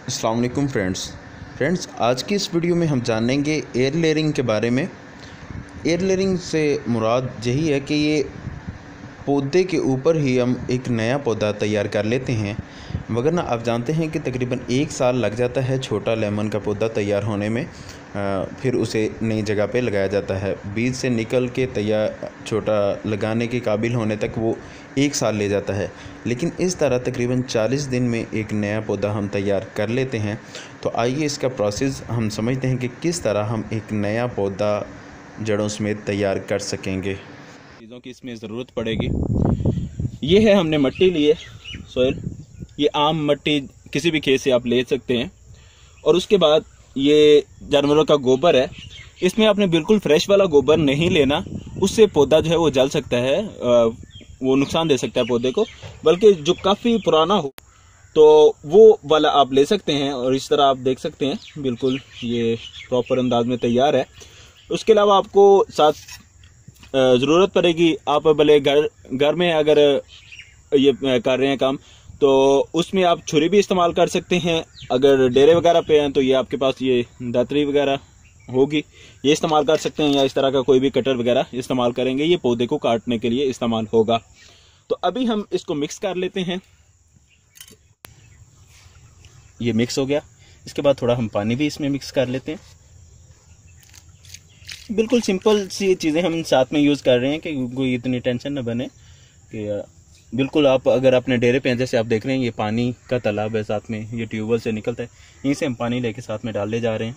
अस्सलाम वालेकुम फ्रेंड्स, आज की इस वीडियो में हम जानेंगे एयर लेयरिंग के बारे में। एयर लेयरिंग से मुराद यही है कि ये पौधे के ऊपर ही हम एक नया पौधा तैयार कर लेते हैं, वगरना आप जानते हैं कि तकरीबन 1 साल लग जाता है छोटा लेमन का पौधा तैयार होने में। फिर उसे नई जगह पे लगाया जाता है। बीज से निकल के तैयार छोटा लगाने के काबिल होने तक वो 1 साल ले जाता है, लेकिन इस तरह तकरीबन 40 दिन में एक नया पौधा हम तैयार कर लेते हैं। तो आइए इसका प्रोसेस हम समझते हैं कि किस तरह हम एक नया पौधा जड़ों समेत तैयार कर सकेंगे। चीज़ों की इसमें ज़रूरत पड़ेगी। ये है, हमने मिट्टी ली है, सोइल। ये आम मिट्टी किसी भी खेत से आप ले सकते हैं। और उसके बाद ये जानवरों का गोबर है। इसमें आपने बिल्कुल फ्रेश वाला गोबर नहीं लेना, उससे पौधा जो है वो जल सकता है, वो नुकसान दे सकता है पौधे को। बल्कि जो काफ़ी पुराना हो तो वो वाला आप ले सकते हैं। और इस तरह आप देख सकते हैं बिल्कुल ये प्रॉपर अंदाज में तैयार है। उसके अलावा आपको साथ ज़रूरत पड़ेगी, आप भले घर में अगर ये कर रहे हैं काम तो उसमें आप छुरी भी इस्तेमाल कर सकते हैं। अगर डेरे वगैरह पे हैं तो ये आपके पास ये दातरी वगैरह होगी, ये इस्तेमाल कर सकते हैं, या इस तरह का कोई भी कटर वगैरह इस्तेमाल करेंगे, ये पौधे को काटने के लिए इस्तेमाल होगा। तो अभी हम इसको मिक्स कर लेते हैं। ये मिक्स हो गया। इसके बाद थोड़ा हम पानी भी इसमें मिक्स कर लेते हैं। बिल्कुल सिंपल सी चीज़ें हम साथ में यूज़ कर रहे हैं कि कोई इतनी टेंशन न बने कि बिल्कुल आप अगर अपने डेरे पे हैं, जैसे आप देख रहे हैं ये पानी का तालाब है, साथ में ये ट्यूबवेल से निकलता है, यहीं से हम पानी लेके साथ में डालने जा रहे हैं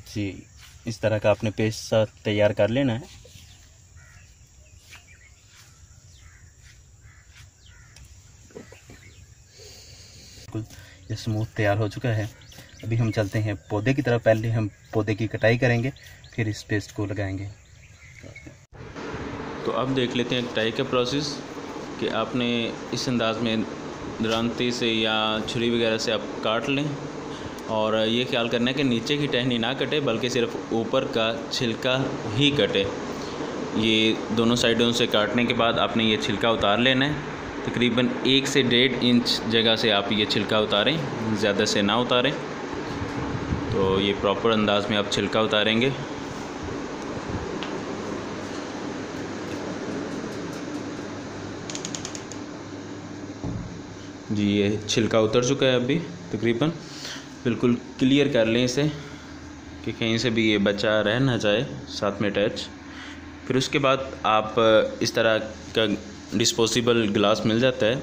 जी। इस तरह का आपने पेस्ट तैयार कर लेना है। बिल्कुल ये स्मूथ तैयार हो चुका है। अभी हम चलते हैं पौधे की तरफ। पहले हम पौधे की कटाई करेंगे, फिर इस पेस्ट को लगाएंगे। तो अब देख लेते हैं कटाई का प्रोसेस कि आपने इस अंदाज में दरांती से या छुरी वगैरह से आप काट लें। और ये ख्याल करना है कि नीचे की टहनी ना कटे, बल्कि सिर्फ ऊपर का छिलका ही कटे। ये दोनों साइडों से काटने के बाद आपने ये छिलका उतार लेना है। तकरीबन 1 से 1.5 इंच जगह से आप ये छिलका उतारें, ज़्यादा से ना उतारें। तो ये प्रॉपर अंदाज में आप छिलका उतारेंगे। जी ये छिलका उतर चुका है अभी तकरीबन। बिल्कुल क्लियर कर लें इसे कि कहीं से भी ये बचा रह ना जाए साथ में अटैच। फिर उसके बाद आप इस तरह का डिस्पोजेबल ग्लास मिल जाता है,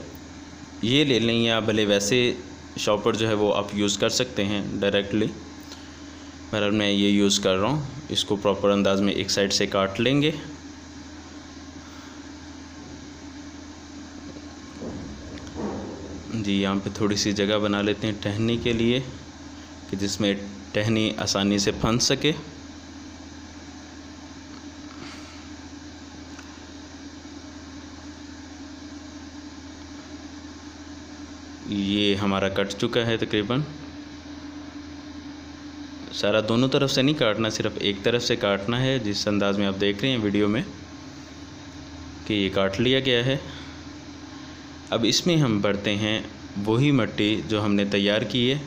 ये ले लें, या भले वैसे शॉपर जो है वो आप यूज़ कर सकते हैं डायरेक्टली। बहरहाल मैं ये यूज़ कर रहा हूँ। इसको प्रॉपर अंदाज में एक साइड से काट लेंगे। जी यहाँ पे थोड़ी सी जगह बना लेते हैं टहनी के लिए, कि जिसमें टहनी आसानी से फंस सके। ये हमारा कट चुका है तकरीबन सारा। दोनों तरफ से नहीं काटना, सिर्फ एक तरफ से काटना है, जिस अंदाज में आप देख रहे हैं वीडियो में कि ये काट लिया गया है। अब इसमें हम भरते हैं वही मिट्टी जो हमने तैयार की है,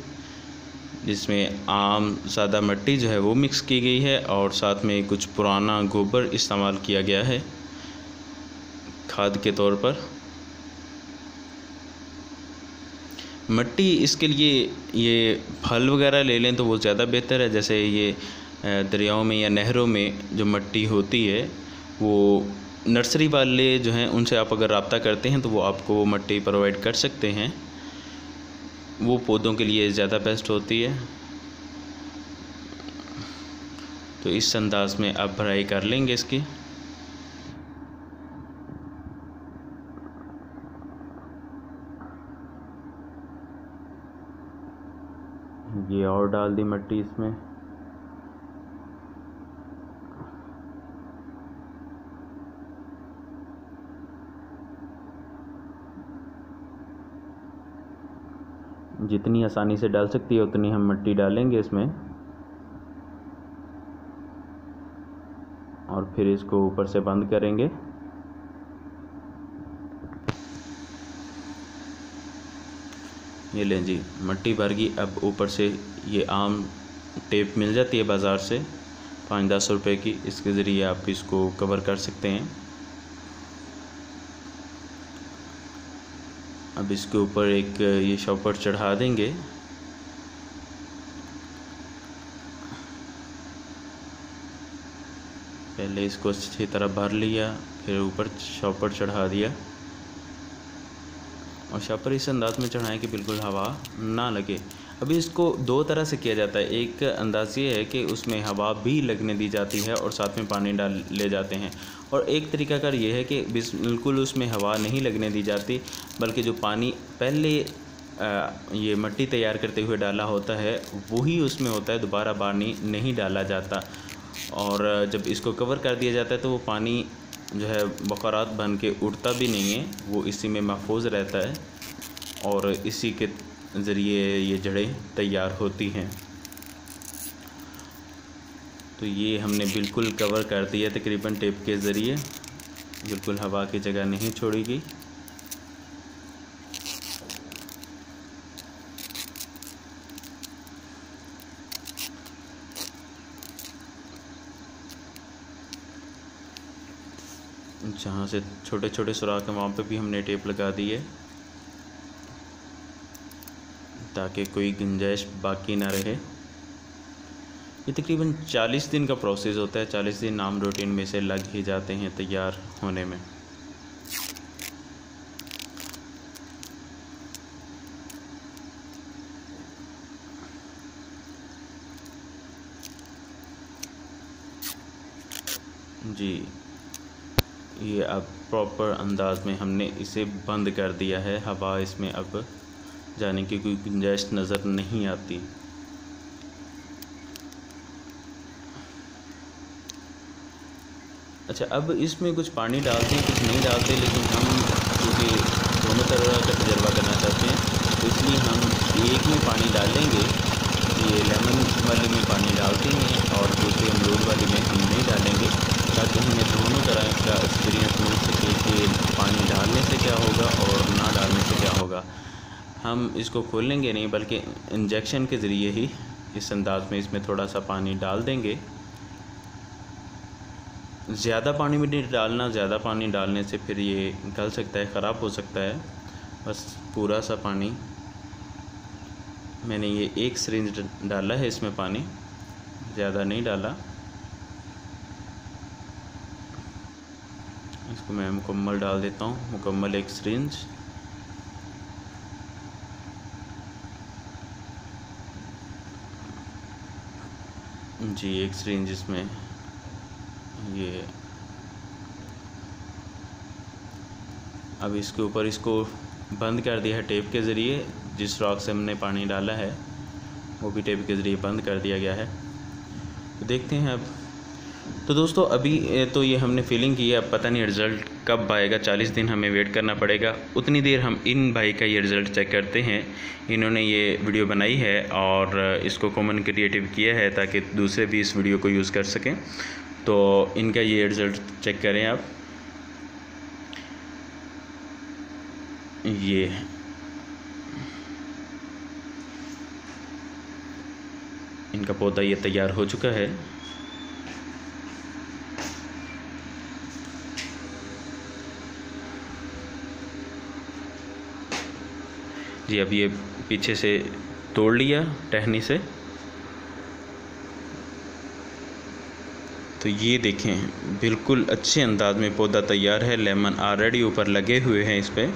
जिसमें आम सादा मिट्टी जो है वो मिक्स की गई है, और साथ में कुछ पुराना गोबर इस्तेमाल किया गया है खाद के तौर पर। मिट्टी इसके लिए ये फल वगैरह ले लें तो वो ज़्यादा बेहतर है। जैसे ये दरियाओं में या नहरों में जो मिट्टी होती है, वो नर्सरी वाले जो हैं उनसे आप अगर रब्ता करते हैं तो वो आपको वो मिट्टी प्रोवाइड कर सकते हैं। वो पौधों के लिए ज़्यादा बेस्ट होती है। तो इस अंदाज में आप भराई कर लेंगे इसकी। ये और डाल दी मिट्टी इसमें। जितनी आसानी से डाल सकती है उतनी हम मिट्टी डालेंगे इसमें, और फिर इसको ऊपर से बंद करेंगे। ये लें जी, मट्टी भर गई। अब ऊपर से ये आम टेप मिल जाती है बाज़ार से 5-10 रुपए की, इसके ज़रिए आप इसको कवर कर सकते हैं। अब इसके ऊपर एक ये शॉपर चढ़ा देंगे। पहले इसको अच्छी तरह भर लिया, फिर ऊपर शॉपर चढ़ा दिया, और शॉपर इस अंदाज में चढ़ाएं कि बिल्कुल हवा ना लगे। अभी इसको दो तरह से किया जाता है। एक अंदाज़ ये है कि उसमें हवा भी लगने दी जाती है और साथ में पानी डाल ले जाते हैं, और एक तरीकाकार ये है कि बिल्कुल उसमें हवा नहीं लगने दी जाती, बल्कि जो पानी पहले ये मट्टी तैयार करते हुए डाला होता है वही उसमें होता है, दोबारा पानी नहीं डाला जाता। और जब इसको कवर कर दिया जाता है तो वो पानी जो है बखरात बन के उड़ता भी नहीं है, वो इसी में महफूज रहता है और इसी के ज़रिए ये जड़ें तैयार होती हैं। तो ये हमने बिल्कुल कवर कर दिया तकरीबन टेप के ज़रिए, बिल्कुल हवा की जगह नहीं छोड़ी गई। जहाँ से छोटे छोटे सुराख हैं वहाँ पे भी हमने टेप लगा दी है ताकि कोई गुंजाइश बाकी ना रहे। ये तकरीबन 40 दिन का प्रोसेस होता है। 40 दिन आम रूटीन में से लग ही जाते हैं तैयार होने में। जी, ये अब प्रॉपर अंदाज में हमने इसे बंद कर दिया है। हवा इसमें अब जाने की कोई गुंजाइश नज़र नहीं आती। अच्छा, अब इसमें कुछ पानी डालते हैं, कुछ नहीं डालते, लेकिन हम क्योंकि दोनों तरह का तजर्बा करना चाहते हैं तो इसलिए हम एक में पानी डालेंगे। ये लेमन वाली में पानी डालते हैं और दूसरे अमरूद वाली में हम नहीं डालेंगे, ताकि हमें दोनों तरह का एक्सपीरियंस मिल सके कि पानी डालने से क्या होगा और ना डालने से क्या होगा। हम इसको खोलेंगे नहीं, बल्कि इंजेक्शन के ज़रिए ही इस अंदाज में इसमें थोड़ा सा पानी डाल देंगे। ज़्यादा पानी भी नहीं डालना, ज़्यादा पानी डालने से फिर ये गल सकता है, ख़राब हो सकता है। बस पूरा सा पानी, मैंने ये एक सिरिंज डाला है इसमें पानी, ज़्यादा नहीं डाला। इसको मैं मुकम्मल डाल देता हूँ, मुकम्मल एक सिरिंज। जी, एक सिरिंज इसमें ये। अब इसके ऊपर इसको बंद कर दिया है टेप के ज़रिए। जिस रॉक से हमने पानी डाला है वो भी टेप के ज़रिए बंद कर दिया गया है। तो देखते हैं अब। तो दोस्तों, अभी तो ये हमने फिलिंग की है, अब पता नहीं रिज़ल्ट कब आएगा। 40 दिन हमें वेट करना पड़ेगा। उतनी देर हम इन भाई का ये रिज़ल्ट चेक करते हैं। इन्होंने ये वीडियो बनाई है और इसको कॉमन क्रिएटिव किया है ताकि दूसरे भी इस वीडियो को यूज़ कर सकें। तो इनका ये रिज़ल्ट चेक करें आप। ये इनका पौधा ये तैयार हो चुका है। जी, अब ये पीछे से तोड़ लिया टहनी से। तो ये देखें, बिल्कुल अच्छे अंदाज में पौधा तैयार है। लेमन ऑलरेडी ऊपर लगे हुए हैं इस पर।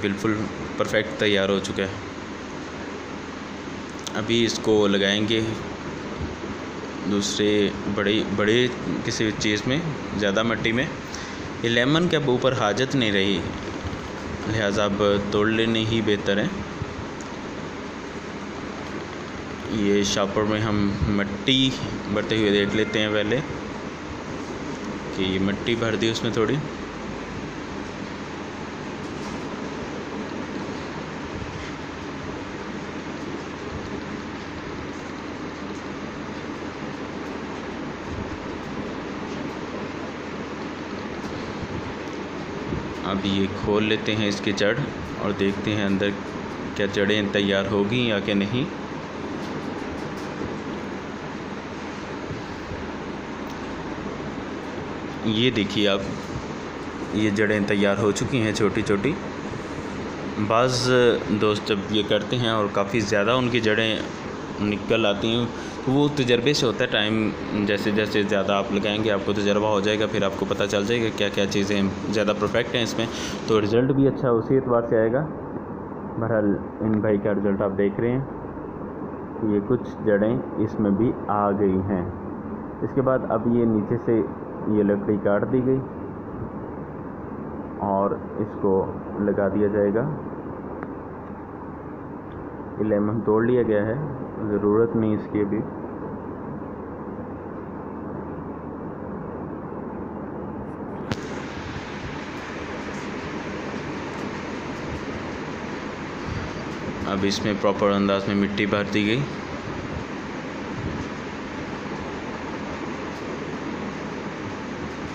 बिल्कुल परफेक्ट तैयार हो चुका है। अभी इसको लगाएंगे दूसरे बड़े किसी चीज़ में, ज़्यादा मिट्टी में। ये लेमन के अब ऊपर हाजत नहीं रही, लिहाजा अब तोड़ लेने ही बेहतर है। ये शॉपर में हम मिट्टी भरते हुए देख लेते हैं पहले कि ये मिट्टी भर दी उसमें थोड़ी। अब ये खोल लेते हैं इसकी जड़ और देखते हैं अंदर क्या जड़ें तैयार होगी या कि नहीं। ये देखिए आप, ये जड़ें तैयार हो चुकी हैं छोटी छोटी। बाज़ दोस्त जब ये करते हैं और काफ़ी ज़्यादा उनकी जड़ें निकल आती हैं तो वो तजर्बे से होता है। टाइम जैसे जैसे ज़्यादा आप लगाएंगे आपको तजर्बा हो जाएगा, फिर आपको पता चल जाएगा क्या क्या चीज़ें ज़्यादा परफेक्ट हैं इसमें, तो रिज़ल्ट भी अच्छा उसी एतबार से आएगा। बहरहाल इन भाई का रिज़ल्ट आप देख रहे हैं, ये कुछ जड़ें इसमें भी आ गई हैं। इसके बाद अब ये नीचे से ये लकड़ी काट दी गई और इसको लगा दिया जाएगा। ये लेमन तोड़ लिया गया है, ज़रूरत नहीं इसकी अभी। अब इसमें प्रॉपर अंदाज में मिट्टी भर दी गई।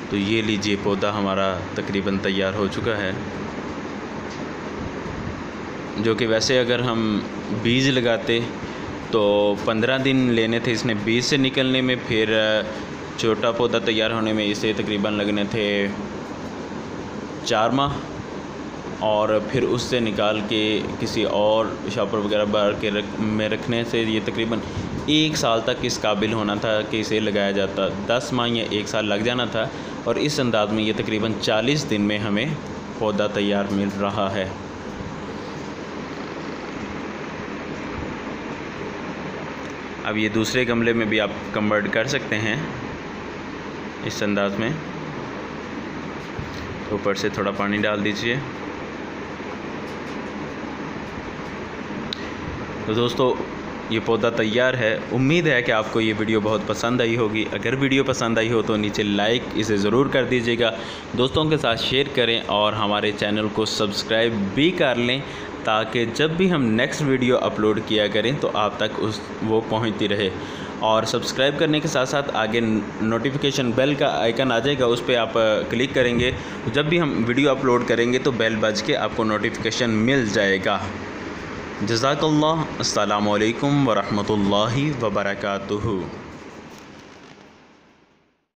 तो ये लीजिए पौधा हमारा तकरीबन तैयार हो चुका है, जो कि वैसे अगर हम बीज लगाते तो 15 दिन लेने थे इसने बीज से निकलने में, फिर छोटा पौधा तैयार होने में इसे तकरीबन लगने थे 4 माह, और फिर उससे निकाल के किसी और शॉपर वगैरह भर के में रखने से ये तकरीबन 1 साल तक इस काबिल होना था कि इसे लगाया जाता। 10 माह या 1 साल लग जाना था, और इस अंदाज में ये तकरीबन 40 दिन में हमें पौधा तैयार मिल रहा है। अब ये दूसरे गमले में भी आप कन्वर्ट कर सकते हैं इस अंदाज में। ऊपर से थोड़ा पानी डाल दीजिए। तो दोस्तों ये पौधा तैयार है। उम्मीद है कि आपको ये वीडियो बहुत पसंद आई होगी। अगर वीडियो पसंद आई हो तो नीचे लाइक इसे ज़रूर कर दीजिएगा, दोस्तों के साथ शेयर करें और हमारे चैनल को सब्सक्राइब भी कर लें, ताकि जब भी हम नेक्स्ट वीडियो अपलोड किया करें तो आप तक वो पहुंचती रहे। और सब्सक्राइब करने के साथ साथ आगे नोटिफिकेशन बेल का आइकन आ जाएगा, उस पर आप क्लिक करेंगे, जब भी हम वीडियो अपलोड करेंगे तो बेल बज के आपको नोटिफिकेशन मिल जाएगा। जज़ाकल्लाह। अस्सलामु अलैकुम वरहमतुल्लाहि वबरकातुहू।